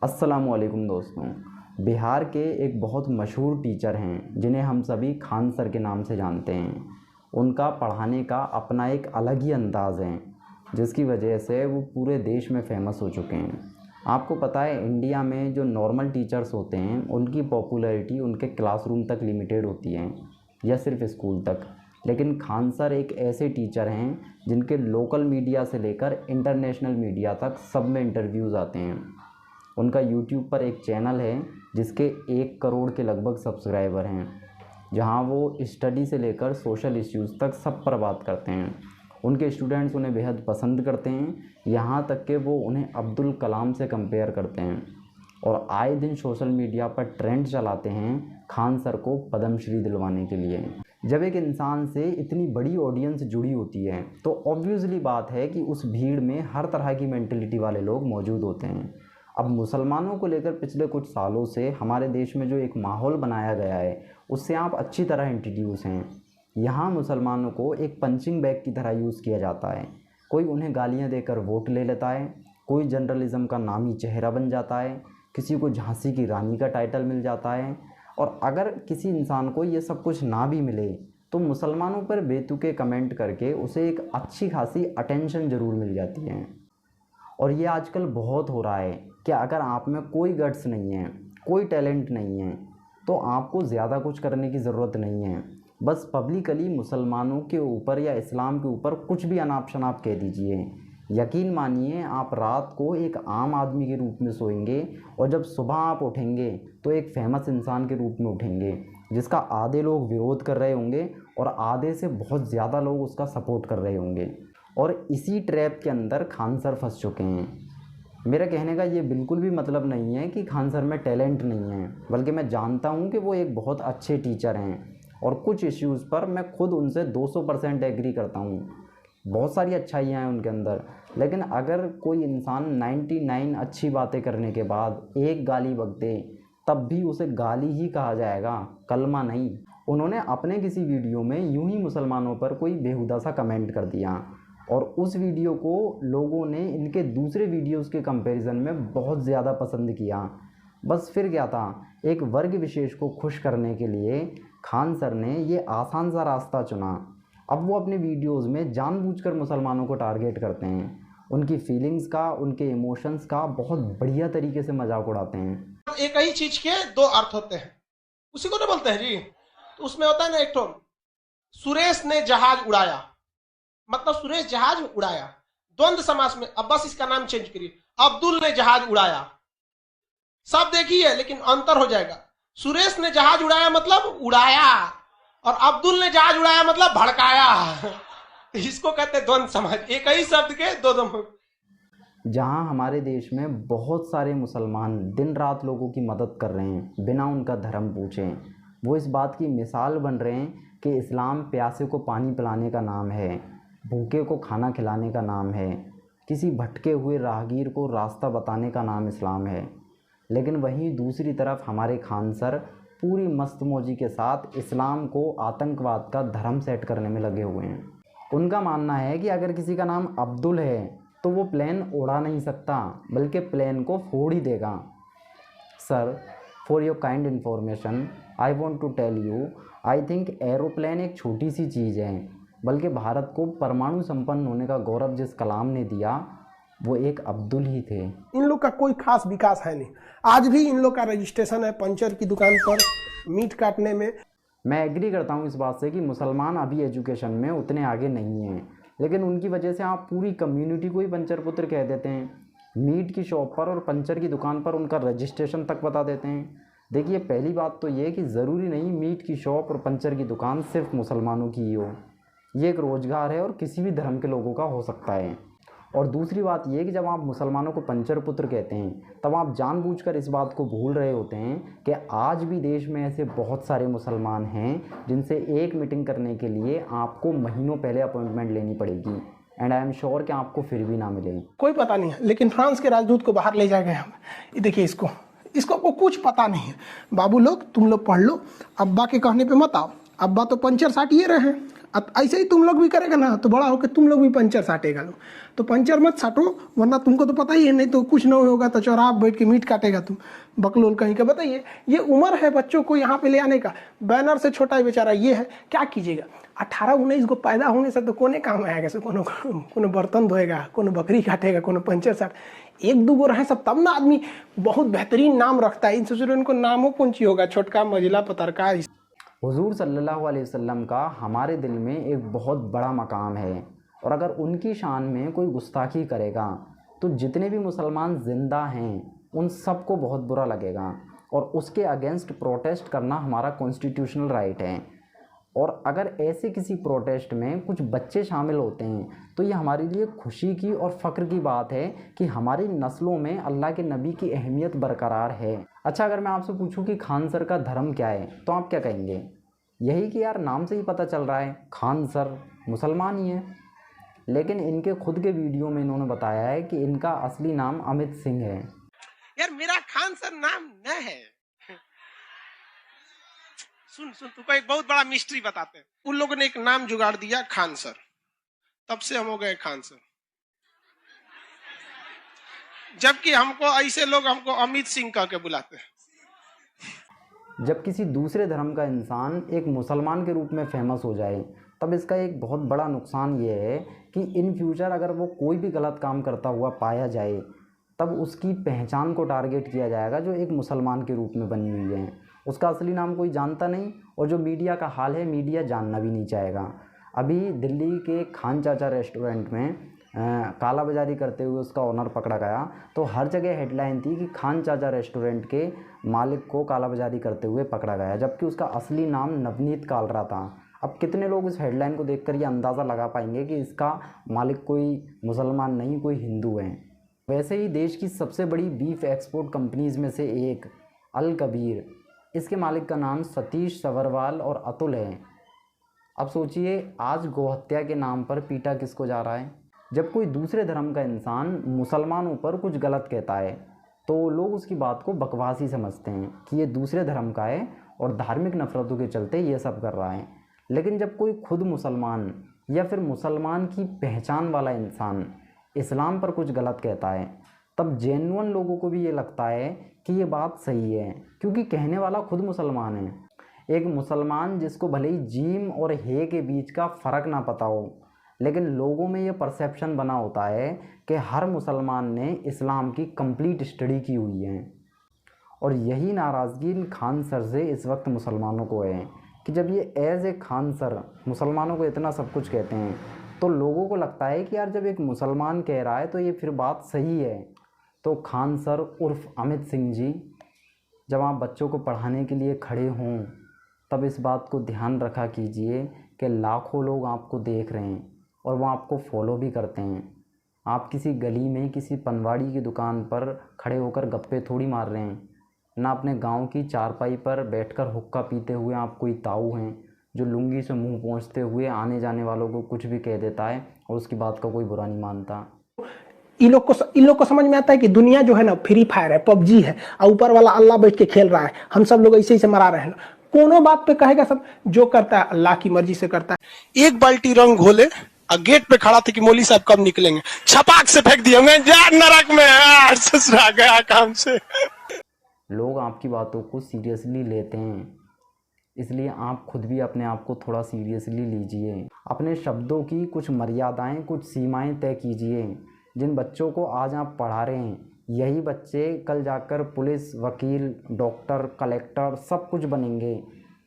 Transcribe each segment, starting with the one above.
अस्सलामुअलैकुम दोस्तों। बिहार के एक बहुत मशहूर टीचर हैं जिन्हें हम सभी खान सर के नाम से जानते हैं। उनका पढ़ाने का अपना एक अलग ही अंदाज़ है जिसकी वजह से वो पूरे देश में फ़ेमस हो चुके हैं। आपको पता है इंडिया में जो नॉर्मल टीचर्स होते हैं उनकी पॉपुलैरिटी उनके क्लासरूम तक लिमिटेड होती है या सिर्फ स्कूल तक, लेकिन खान सर एक ऐसे टीचर हैं जिनके लोकल मीडिया से लेकर इंटरनेशनल मीडिया तक सब में इंटरव्यूज़ आते हैं। उनका यूट्यूब पर एक चैनल है जिसके 1 करोड़ के लगभग सब्सक्राइबर हैं, जहां वो स्टडी से लेकर सोशल इश्यूज़ तक सब पर बात करते हैं। उनके स्टूडेंट्स उन्हें बेहद पसंद करते हैं, यहाँ तक कि वो उन्हें अब्दुल कलाम से कंपेयर करते हैं और आए दिन सोशल मीडिया पर ट्रेंड चलाते हैं खान सर को पद्मश्री दिलवाने के लिए। जब एक इंसान से इतनी बड़ी ऑडियंस जुड़ी होती है तो ऑब्वियसली बात है कि उस भीड़ में हर तरह की मेंटलिटी वाले लोग मौजूद होते हैं। अब मुसलमानों को लेकर पिछले कुछ सालों से हमारे देश में जो एक माहौल बनाया गया है उससे आप अच्छी तरह इंट्रोड्यूस हैं। यहाँ मुसलमानों को एक पंचिंग बैग की तरह यूज़ किया जाता है। कोई उन्हें गालियाँ देकर वोट ले लेता है, कोई जर्नलिज्म का नामी चेहरा बन जाता है, किसी को झांसी की रानी का टाइटल मिल जाता है। और अगर किसी इंसान को ये सब कुछ ना भी मिले तो मुसलमानों पर बेतुके कमेंट करके उसे एक अच्छी खासी अटेंशन ज़रूर मिल जाती है। और ये आजकल बहुत हो रहा है कि अगर आप में कोई गट्स नहीं है, कोई टैलेंट नहीं है, तो आपको ज़्यादा कुछ करने की ज़रूरत नहीं है। बस पब्लिकली मुसलमानों के ऊपर या इस्लाम के ऊपर कुछ भी अनाप शनाप कह दीजिए। यकीन मानिए आप रात को एक आम आदमी के रूप में सोएंगे और जब सुबह आप उठेंगे तो एक फेमस इंसान के रूप में उठेंगे जिसका आधे लोग विरोध कर रहे होंगे और आधे से बहुत ज़्यादा लोग उसका सपोर्ट कर रहे होंगे। और इसी ट्रैप के अंदर खान सर फंस चुके हैं। मेरा कहने का ये बिल्कुल भी मतलब नहीं है कि खान सर में टैलेंट नहीं है, बल्कि मैं जानता हूँ कि वो एक बहुत अच्छे टीचर हैं और कुछ इश्यूज़ पर मैं खुद उनसे 200% एग्री करता हूँ। बहुत सारी अच्छाइयाँ हैं उनके अंदर, लेकिन अगर कोई इंसान 99 अच्छी बातें करने के बाद एक गाली बक दे तब भी उसे गाली ही कहा जाएगा, कलमा नहीं। उन्होंने अपने किसी वीडियो में यूं ही मुसलमानों पर कोई बेहुदा सा कमेंट कर दिया और उस वीडियो को लोगों ने इनके दूसरे वीडियोस के कंपैरिजन में बहुत ज़्यादा पसंद किया। बस फिर क्या था, एक वर्ग विशेष को खुश करने के लिए खान सर ने ये आसान सा रास्ता चुना। अब वो अपने वीडियोस में जानबूझकर मुसलमानों को टारगेट करते हैं, उनकी फीलिंग्स का, उनके इमोशंस का बहुत बढ़िया तरीके से मजाक उड़ाते हैं। एक ही चीज के दो अर्थ होते हैं, उसी को ना बोलते हैं जी। तो उसमें होता है ना, एक तो सुरेश ने जहाज उड़ाया, मतलब सुरेश जहाज उड़ाया। द्वंद्व समास में अब बस इसका नाम चेंज करिए, अब्दुल ने जहाज उड़ाया। सब देखिए लेकिन अंतर हो जाएगा। सुरेश ने जहाज उड़ाया मतलब उड़ाया, और अब्दुल ने जहाज उड़ाया मतलब भड़काया। इसको कहते हैं द्वंद्व समास, एक ही शब्द के दो। जहां हमारे देश में बहुत सारे मुसलमान दिन रात लोगों की मदद कर रहे हैं बिना उनका धर्म पूछे, वो इस बात की मिसाल बन रहे हैं कि इस्लाम प्यासे को पानी पिलाने का नाम है, भूखे को खाना खिलाने का नाम है, किसी भटके हुए राहगीर को रास्ता बताने का नाम इस्लाम है। लेकिन वहीं दूसरी तरफ हमारे खान सर पूरी मस्तमौजी के साथ इस्लाम को आतंकवाद का धर्म सेट करने में लगे हुए हैं। उनका मानना है कि अगर किसी का नाम अब्दुल है तो वो प्लेन उड़ा नहीं सकता बल्कि प्लेन को फोड़ ही देगा। Sir, for your kind information I want to tell you, I think aeroplane एक छोटी सी चीज़ है, बल्कि भारत को परमाणु संपन्न होने का गौरव जिस कलाम ने दिया वो एक अब्दुल ही थे। इन लोग का कोई खास विकास है नहीं। आज भी इन लोग का रजिस्ट्रेशन है पंचर की दुकान पर मीट काटने में। मैं एग्री करता हूँ इस बात से कि मुसलमान अभी एजुकेशन में उतने आगे नहीं हैं, लेकिन उनकी वजह से आप पूरी कम्युनिटी को ही पंचर पुत्र कह देते हैं। मीट की शॉप पर और पंचर की दुकान पर उनका रजिस्ट्रेशन तक बता देते हैं। देखिए, पहली बात तो ये कि ज़रूरी नहीं मीट की शॉप और पंचर की दुकान सिर्फ मुसलमानों की ही हो, ये एक रोज़गार है और किसी भी धर्म के लोगों का हो सकता है। और दूसरी बात ये कि जब आप मुसलमानों को पंचर पुत्र कहते हैं तब आप जानबूझकर इस बात को भूल रहे होते हैं कि आज भी देश में ऐसे बहुत सारे मुसलमान हैं जिनसे एक मीटिंग करने के लिए आपको महीनों पहले अपॉइंटमेंट लेनी पड़ेगी, एंड आई एम श्योर कि आपको फिर भी ना मिले। कोई पता नहीं है, लेकिन फ्रांस के राजदूत को बाहर ले जाए गए हम। ये देखिए, इसको आपको कुछ पता नहीं है। बाबू लोग, तुम लोग पढ़ लो, अब्बा के कहने पे मत आओ। अब्बा तो पंचर साटिए रहे हैं, अब ऐसे ही तुम लोग भी करेगा ना तो बड़ा होकर तुम लोग भी पंचर साटेगा लो। तो पंचर मत साटो, वरना तुमको तो पता ही है, नहीं तो कुछ ना होगा तो चौराहा बैठ के मीट काटेगा तुम, बकलोल कहीं का। बताइए, ये उम्र है बच्चों को यहाँ पे ले आने का। बैनर से छोटा ही बेचारा ये है, क्या कीजिएगा। 18-19 को पैदा होने से तो कोने काम आएगा से, कोनो बर्तन धोएगा, कोनो बकरी काटेगा, कोनो पंचर साट। एक दो गो रहे सब तब ना आदमी बहुत बेहतरीन नाम रखता है। इन सोचो इनको नामों कौन ची होगा, छोटका मझिला पतरका। हुजूर सल्लल्लाहु अलैहि वसल्लम का हमारे दिल में एक बहुत बड़ा मकाम है, और अगर उनकी शान में कोई गुस्ताखी करेगा तो जितने भी मुसलमान ज़िंदा हैं उन सबको बहुत बुरा लगेगा, और उसके अगेंस्ट प्रोटेस्ट करना हमारा कॉन्स्टिट्यूशनल राइट है। और अगर ऐसे किसी प्रोटेस्ट में कुछ बच्चे शामिल होते हैं तो ये हमारे लिए खुशी की और फ़ख्र की बात है कि हमारी नस्लों में अल्लाह के नबी की अहमियत बरकरार है। अच्छा, अगर मैं आपसे पूछूं कि खान सर का धर्म क्या है तो आप क्या कहेंगे? यही कि यार नाम से ही पता चल रहा है, खान सर मुसलमान ही है। लेकिन इनके खुद के वीडियो में इन्होंने बताया है कि इनका असली नाम अमित सिंह है। यार मेरा खान सर नाम न है। सुन तुमको एक बहुत बड़ा मिस्ट्री बताते हैं। उन लोगों ने एक नाम जुगाड़ दिया खान सर, तब से हम हो गए खान सर। जबकि हमको ऐसे लोग हमको अमित सिंह कह के बुलाते हैं। जब किसी दूसरे धर्म का इंसान एक मुसलमान के रूप में फेमस हो जाए तब इसका एक बहुत बड़ा नुकसान ये है कि इन फ्यूचर अगर वो कोई भी गलत काम करता हुआ पाया जाए तब उसकी पहचान को टारगेट किया जाएगा जो एक मुसलमान के रूप में बनी हुई है। उसका असली नाम कोई जानता नहीं, और जो मीडिया का हाल है मीडिया जानना भी नहीं चाहेगा। अभी दिल्ली के खान चाचा रेस्टोरेंट में कालाबाजारी करते हुए उसका ओनर पकड़ा गया तो हर जगह हेडलाइन थी कि खान चाचा रेस्टोरेंट के मालिक को कालाबाजारी करते हुए पकड़ा गया, जबकि उसका असली नाम नवनीत कालरा था। अब कितने लोग इस हेडलाइन को देखकर ये अंदाज़ा लगा पाएंगे कि इसका मालिक कोई मुसलमान नहीं, कोई हिंदू है। वैसे ही देश की सबसे बड़ी बीफ एक्सपोर्ट कंपनीज़ में से एक अल कबीर, इसके मालिक का नाम सतीश सवरवाल और अतुल है। अब सोचिए, आज गोहत्या के नाम पर पीटा किसको जा रहा है। जब कोई दूसरे धर्म का इंसान मुसलमानों पर कुछ गलत कहता है तो लोग उसकी बात को बकवास ही समझते हैं कि ये दूसरे धर्म का है और धार्मिक नफरतों के चलते ये सब कर रहा है। लेकिन जब कोई खुद मुसलमान या फिर मुसलमान की पहचान वाला इंसान इस्लाम पर कुछ गलत कहता है तब जेन्युइन लोगों को भी ये लगता है कि ये बात सही है, क्योंकि कहने वाला खुद मुसलमान है। एक मुसलमान जिसको भले ही जीम और हे के बीच का फ़र्क ना पता हो, लेकिन लोगों में ये परसेप्शन बना होता है कि हर मुसलमान ने इस्लाम की कंप्लीट स्टडी की हुई है। और यही नाराज़गी इन खान सर से इस वक्त मुसलमानों को है कि जब ये एज ए खान सर मुसलमानों को इतना सब कुछ कहते हैं तो लोगों को लगता है कि यार जब एक मुसलमान कह रहा है तो ये फिर बात सही है। तो खान सर उर्फ अमित सिंह जी, जब आप बच्चों को पढ़ाने के लिए खड़े हों तब इस बात को ध्यान रखा कीजिए कि लाखों लोग आपको देख रहे हैं और वो आपको फॉलो भी करते हैं। आप किसी गली में किसी पनवाड़ी की दुकान पर खड़े होकर गप्पे थोड़ी मार रहे हैं, ना अपने गांव की चारपाई पर बैठकर हुक्का पीते हुए आप कोई ताऊ हैं जो लुंगी से मुंह पोंछते हुए आने जाने वालों को कुछ भी कह देता है और उसकी बात का कोई बुरा नहीं मानता। इन लोग को समझ में आता है कि दुनिया जो है ना फ्री फायर है, पबजी है, और ऊपर वाला अल्लाह बैठ के खेल रहा है, हम सब लोग ऐसे ही से मरा रहे हैं। कोनो बात पे कहेगा सब जो करता है अल्लाह की मर्जी से करता है। एक बाल्टी रंग घोले और गेट पे खड़ा थे कि मौली साहब कब निकलेंगे, छपाक से फेंक दिया जा नरक में, ससुरा गया काम से। लोग आपकी बातों को सीरियसली लेते हैं, इसलिए आप खुद भी अपने आप को थोड़ा सीरियसली लीजिए। अपने शब्दों की कुछ मर्यादाएं, कुछ सीमाएं तय कीजिए। जिन बच्चों को आज आप पढ़ा रहे हैं यही बच्चे कल जाकर पुलिस, वकील, डॉक्टर, कलेक्टर सब कुछ बनेंगे।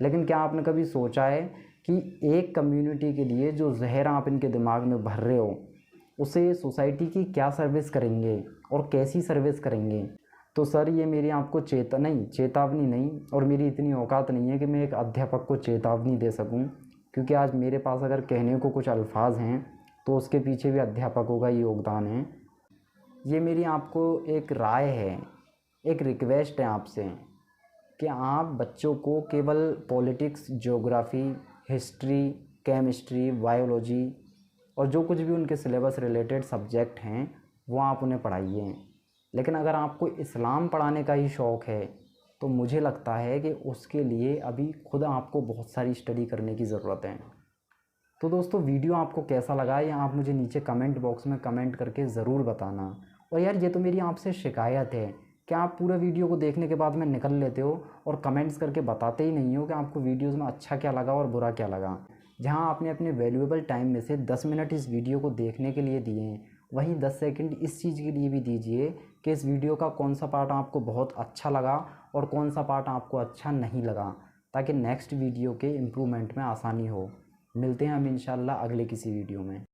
लेकिन क्या आपने कभी सोचा है कि एक कम्युनिटी के लिए जो जहर आप इनके दिमाग में भर रहे हो उसे सोसाइटी की क्या सर्विस करेंगे और कैसी सर्विस करेंगे? तो सर, ये मेरी आपको चेतावनी नहीं, और मेरी इतनी औकात नहीं है कि मैं एक अध्यापक को चेतावनी दे सकूं, क्योंकि आज मेरे पास अगर कहने को कुछ अल्फाज हैं तो उसके पीछे भी अध्यापकों का ही योगदान है। ये मेरी आपको एक राय है, एक रिक्वेस्ट है आपसे कि आप बच्चों को केवल politics, geography, history, chemistry, biology और जो कुछ भी उनके सिलेबस रिलेटेड सब्जेक्ट हैं वो आप उन्हें पढ़ाइए। लेकिन अगर आपको इस्लाम पढ़ाने का ही शौक़ है तो मुझे लगता है कि उसके लिए अभी खुद आपको बहुत सारी स्टडी करने की ज़रूरत है। तो दोस्तों वीडियो आपको कैसा लगा ये आप मुझे नीचे कमेंट बॉक्स में कमेंट करके ज़रूर बताना। और यार ये तो मेरी आपसे शिकायत है कि आप पूरा वीडियो को देखने के बाद में निकल लेते हो और कमेंट्स करके बताते ही नहीं हो कि आपको वीडियोज़ में अच्छा क्या लगा और बुरा क्या लगा। जहाँ आपने अपने वैल्यूएबल टाइम में से 10 मिनट इस वीडियो को देखने के लिए दिए हैं, वहीं 10 सेकंड इस चीज़ के लिए भी दीजिए कि इस वीडियो का कौन सा पार्ट आपको बहुत अच्छा लगा और कौन सा पार्ट आपको अच्छा नहीं लगा, ताकि नेक्स्ट वीडियो के इम्प्रूवमेंट में आसानी हो। मिलते हैं हम इंशाल्लाह अगले किसी वीडियो में।